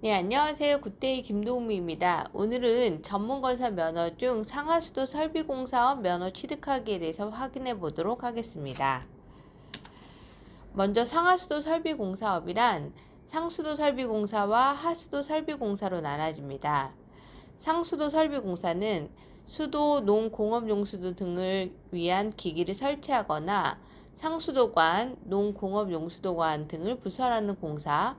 네, 안녕하세요. 굿데이 김도우미입니다. 오늘은 전문건설 면허 중 상하수도 설비공사업 면허 취득하기에 대해서 확인해 보도록 하겠습니다. 먼저 상하수도 설비공사업이란 상수도 설비공사와 하수도 설비공사로 나눠집니다. 상수도 설비공사는 수도, 농, 공업용수도 등을 위한 기기를 설치하거나 상수도관, 농, 공업용수도관 등을 부설하는 공사,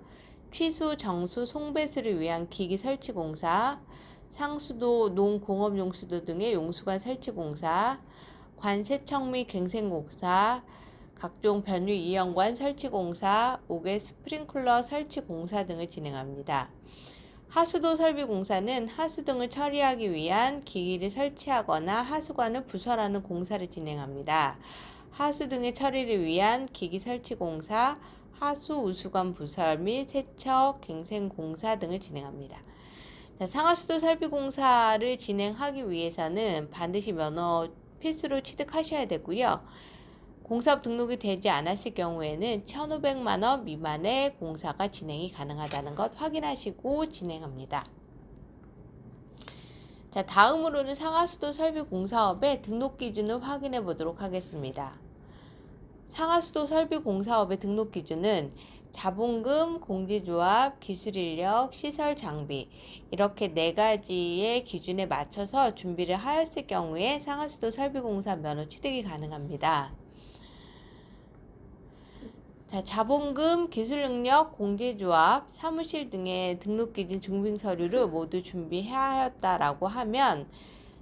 취수, 정수, 송배수를 위한 기기 설치 공사, 상수도, 농, 공업용수도 등의 용수관 설치 공사, 관세청 및 갱생공사, 각종 변류 이연관 설치 공사, 옥외 스프링클러 설치 공사 등을 진행합니다. 하수도 설비 공사는 하수 등을 처리하기 위한 기기를 설치하거나 하수관을 부설하는 공사를 진행합니다. 하수 등의 처리를 위한 기기 설치 공사, 하수 우수관 부설 및 세척, 갱생 공사 등을 진행합니다. 상하수도 설비 공사를 진행하기 위해서는 반드시 면허 필수로 취득하셔야 되고요. 공사업 등록이 되지 않았을 경우에는 1,500만 원 미만의 공사가 진행이 가능하다는 것 확인하시고 진행합니다. 자, 다음으로는 상하수도 설비 공사업의 등록 기준을 확인해 보도록 하겠습니다. 상하수도 설비 공사업의 등록 기준은 자본금, 공제조합, 기술인력, 시설 장비 이렇게 4가지의 기준에 맞춰서 준비를 하였을 경우에 상하수도 설비공사 면허 취득이 가능합니다. 자, 자본금, 기술능력, 공제조합, 사무실 등의 등록기준 증빙서류를 모두 준비하였다라고 하면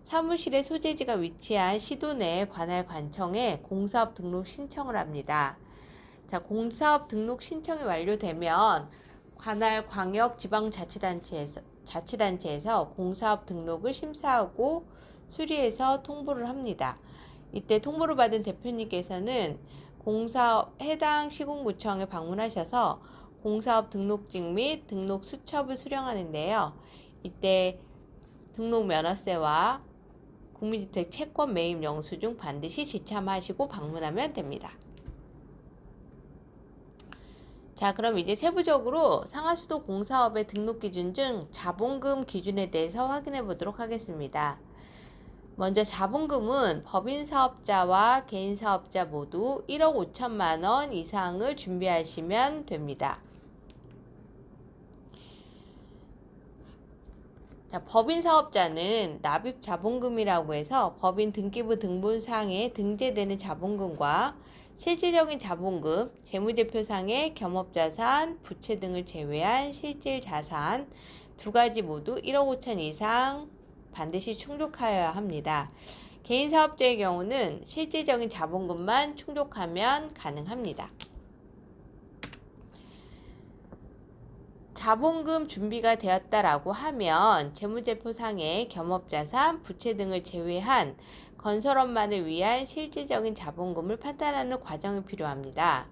사무실의 소재지가 위치한 시도 내 관할 관청에 공사업 등록 신청을 합니다. 자, 공사업 등록 신청이 완료되면 관할 광역 자치단체에서 공사업 등록을 심사하고 수리해서 통보를 합니다. 이때 통보를 받은 대표님께서는 공사업 해당 시군구청에 방문하셔서 공사업 등록증 및 등록 수첩을 수령하는데요. 이때 등록 면허세와 국민주택 채권 매입 영수증 반드시 지참하시고 방문하면 됩니다. 자, 그럼 이제 세부적으로 상하수도 공사업의 등록 기준 중 자본금 기준에 대해서 확인해 보도록 하겠습니다. 먼저 자본금은 법인 사업자와 개인 사업자 모두 1억 5천만 원 이상을 준비하시면 됩니다. 자, 법인 사업자는 납입 자본금이라고 해서 법인 등기부 등본상에 등재되는 자본금과 실질적인 자본금, 재무제표상의 겸업자산, 부채 등을 제외한 실질자산 2가지 모두 1억 5천 이상 반드시 충족하여야 합니다. 개인 사업자의 경우는 실질적인 자본금만 충족하면 가능합니다. 자본금 준비가 되었다라고 하면 재무제표상의 겸업자산, 부채 등을 제외한 건설업만을 위한 실질적인 자본금을 판단하는 과정이 필요합니다.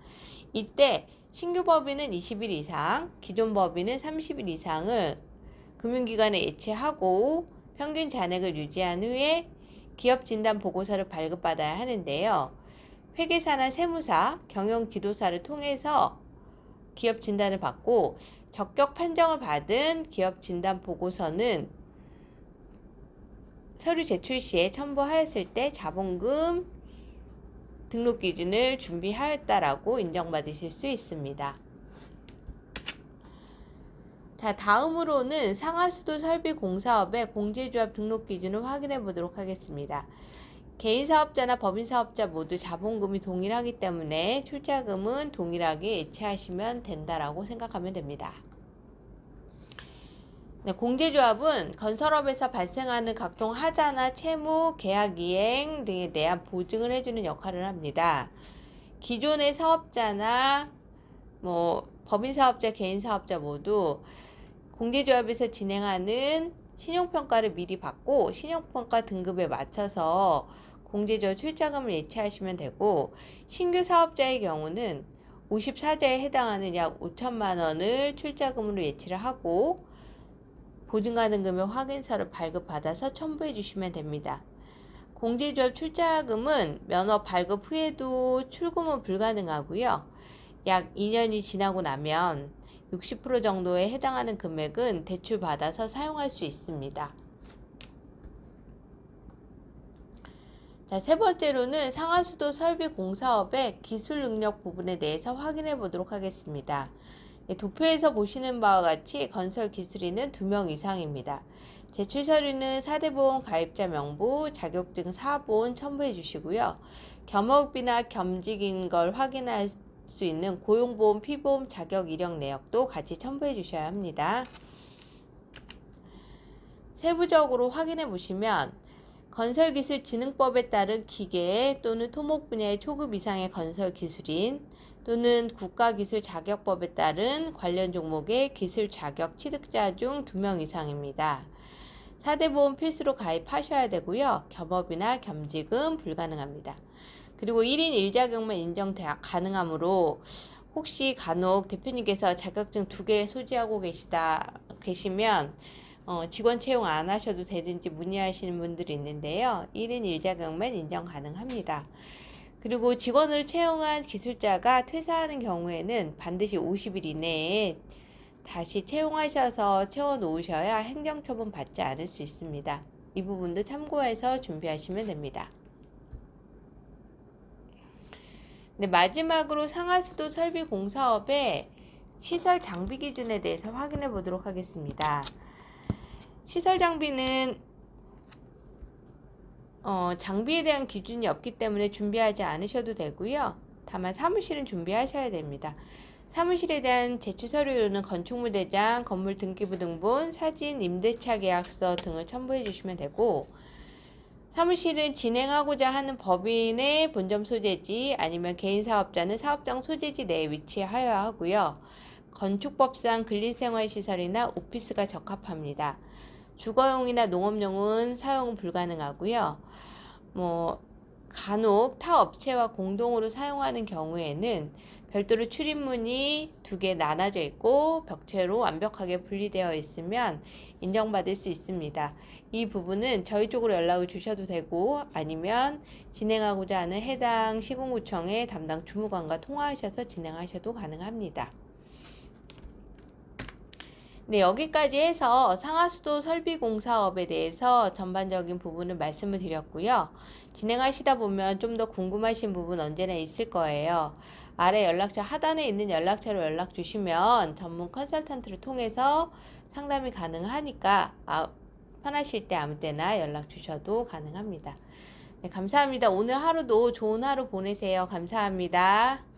이때 신규 법인은 20일 이상, 기존 법인은 30일 이상을 금융기관에 예치하고 평균 잔액을 유지한 후에 기업 진단 보고서를 발급받아야 하는데요. 회계사나 세무사, 경영지도사를 통해서 기업 진단을 받고 적격 판정을 받은 기업 진단 보고서는 서류 제출 시에 첨부하였을 때 자본금 등록 기준을 준비하였다라고 인정받으실 수 있습니다. 자, 다음으로는 상하수도 설비 공사업의 공제조합 등록 기준을 확인해 보도록 하겠습니다. 개인 사업자나 법인 사업자 모두 자본금이 동일하기 때문에 출자금은 동일하게 예치하시면 된다라고 생각하면 됩니다. 네, 공제조합은 건설업에서 발생하는 각종 하자나 채무, 계약 이행 등에 대한 보증을 해주는 역할을 합니다. 기존의 사업자나 법인 사업자, 개인 사업자 모두 공제조합에서 진행하는 신용평가를 미리 받고 신용평가 등급에 맞춰서 공제조합 출자금을 예치하시면 되고, 신규 사업자의 경우는 54자에 해당하는 약 5천만 원을 출자금으로 예치를 하고 보증가능금의 확인서를 발급받아서 첨부해 주시면 됩니다. 공제조합 출자금은 면허 발급 후에도 출금은 불가능하고요. 약 2년이 지나고 나면 60% 정도에 해당하는 금액은 대출 받아서 사용할 수 있습니다. 자, 세 번째로는 상하수도 설비 공사업의 기술 능력 부분에 대해서 확인해 보도록 하겠습니다. 도표에서 보시는 바와 같이 건설 기술인은 2명 이상입니다. 제출 서류는 4대 보험 가입자 명부, 자격증 사본 첨부해 주시고요. 겸업이나 겸직인 걸 확인할 수 있는 고용보험, 피보험 자격 이력 내역도 같이 첨부해 주셔야 합니다. 세부적으로 확인해 보시면 건설기술진흥법에 따른 기계 또는 토목 분야의 초급 이상의 건설기술인 또는 국가기술자격법에 따른 관련 종목의 기술 자격 취득자 중 2명 이상입니다. 4대 보험 필수로 가입하셔야 되고요. 겸업이나 겸직은 불가능합니다. 그리고 1인 1자격만 인정 가능하므로 혹시 간혹 대표님께서 자격증 2개 소지하고 계시면 직원 채용 안 하셔도 되는지 문의하시는 분들이 있는데요. 1인 1자격만 인정 가능합니다. 그리고 직원을 채용한 기술자가 퇴사하는 경우에는 반드시 50일 이내에 다시 채용하셔서 채워 놓으셔야 행정처분 받지 않을 수 있습니다. 이 부분도 참고해서 준비하시면 됩니다. 네, 마지막으로 상하수도 설비 공사업의 시설 장비 기준에 대해서 확인해 보도록 하겠습니다. 시설 장비는 장비에 대한 기준이 없기 때문에 준비하지 않으셔도 되고요. 다만 사무실은 준비하셔야 됩니다. 사무실에 대한 제출 서류는 건축물 대장, 건물 등기부 등본, 사진, 임대차 계약서 등을 첨부해 주시면 되고, 사무실은 진행하고자 하는 법인의 본점 소재지 아니면 개인 사업자는 사업장 소재지 내에 위치하여야 하고요. 건축법상 근린생활시설이나 오피스가 적합합니다. 주거용이나 농업용은 사용 불가능하고요. 간혹 타 업체와 공동으로 사용하는 경우에는 별도로 출입문이 2개 나눠져 있고 벽체로 완벽하게 분리되어 있으면 인정받을 수 있습니다. 이 부분은 저희 쪽으로 연락을 주셔도 되고 아니면 진행하고자 하는 해당 시군구청의 담당 주무관과 통화하셔서 진행하셔도 가능합니다. 네, 여기까지 해서 상하수도 설비공사업에 대해서 전반적인 부분을 말씀을 드렸고요. 진행하시다 보면 좀 더 궁금하신 부분 언제나 있을 거예요. 아래 연락처 하단에 있는 연락처로 연락 주시면 전문 컨설턴트를 통해서 상담이 가능하니까 편하실 때 아무 때나 연락 주셔도 가능합니다. 네, 감사합니다. 오늘 하루도 좋은 하루 보내세요. 감사합니다.